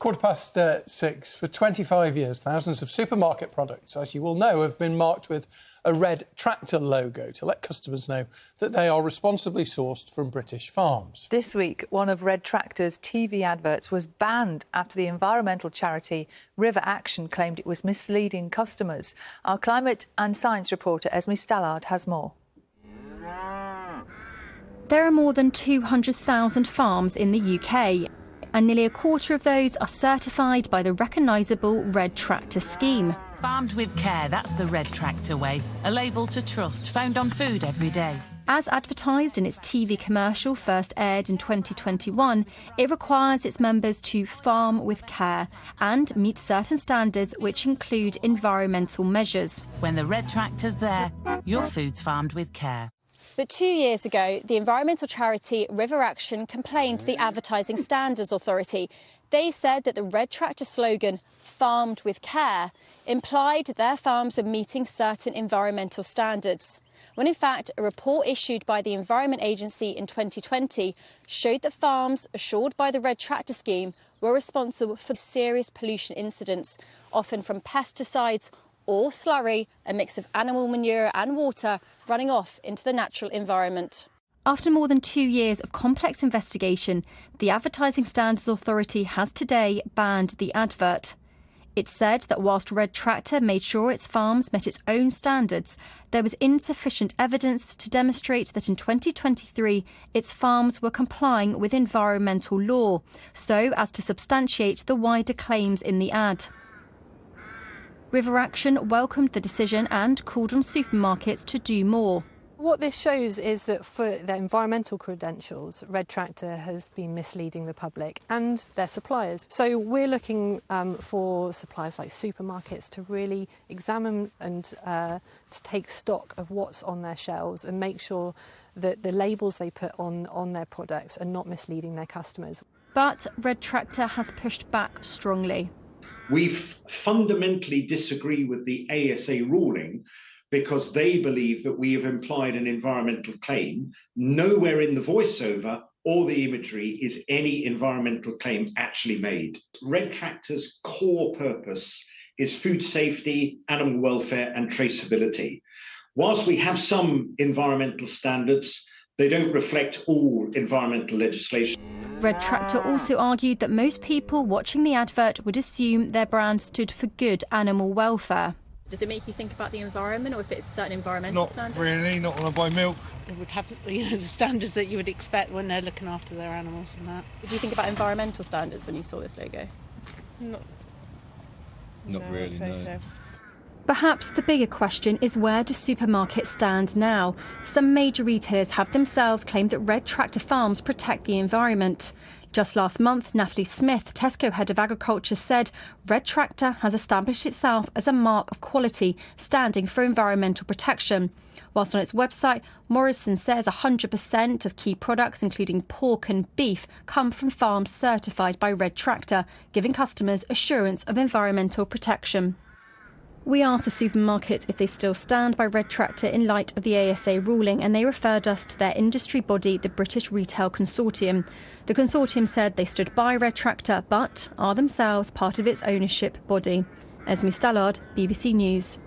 6:15. For 25 years, thousands of supermarket products, as you will know, have been marked with a red tractor logo to let customers know that they are responsibly sourced from British farms. This week, one of Red Tractor's TV adverts was banned after the environmental charity River Action claimed it was misleading customers. Our climate and science reporter Esme Stallard has more. There are more than 200,000 farms in the UK, and nearly a quarter of those are certified by the recognisable Red Tractor scheme. Farmed with care, that's the Red Tractor way. A label to trust, found on food every day. As advertised in its TV commercial, first aired in 2021, it requires its members to farm with care and meet certain standards which include environmental measures. When the Red Tractor's there, your food's farmed with care. But 2 years ago, the environmental charity River Action complained to the Advertising Standards Authority. They said that the Red Tractor slogan, "Farmed with Care," implied their farms were meeting certain environmental standards, when in fact a report issued by the Environment Agency in 2020 showed that farms assured by the Red Tractor scheme were responsible for serious pollution incidents, often from pesticides or slurry, a mix of animal manure and water, running off into the natural environment. After more than 2 years of complex investigation, the Advertising Standards Authority has today banned the advert. It said that whilst Red Tractor made sure its farms met its own standards, there was insufficient evidence to demonstrate that in 2023 its farms were complying with environmental law, so as to substantiate the wider claims in the ad. River Action welcomed the decision and called on supermarkets to do more. What this shows is that for their environmental credentials, Red Tractor has been misleading the public and their suppliers. So we're looking for suppliers like supermarkets to really examine and to take stock of what's on their shelves and make sure that the labels they put on their products are not misleading their customers. But Red Tractor has pushed back strongly. We fundamentally disagree with the ASA ruling because they believe that we have implied an environmental claim. Nowhere in the voiceover or the imagery is any environmental claim actually made. Red Tractor's core purpose is food safety, animal welfare and traceability. Whilst we have some environmental standards, they don't reflect all environmental legislation. Red Tractor also argued that most people watching the advert would assume their brand stood for good animal welfare. Does it make you think about the environment or if it's certain environmental standards? Not really, not when I buy milk. They would have the standards that you would expect when they're looking after their animals and that. Did you think about environmental standards when you saw this logo? Not Really, no. So. Perhaps the bigger question is, where do supermarkets stand now? Some major retailers have themselves claimed that Red Tractor farms protect the environment. Just last month, Natalie Smith, Tesco head of agriculture, said Red Tractor has established itself as a mark of quality, standing for environmental protection. Whilst on its website, Morrisons says 100% of key products, including pork and beef, come from farms certified by Red Tractor, giving customers assurance of environmental protection. We asked the supermarkets if they still stand by Red Tractor in light of the ASA ruling, and they referred us to their industry body, the British Retail Consortium. The consortium said they stood by Red Tractor but are themselves part of its ownership body. Esme Stallard, BBC News.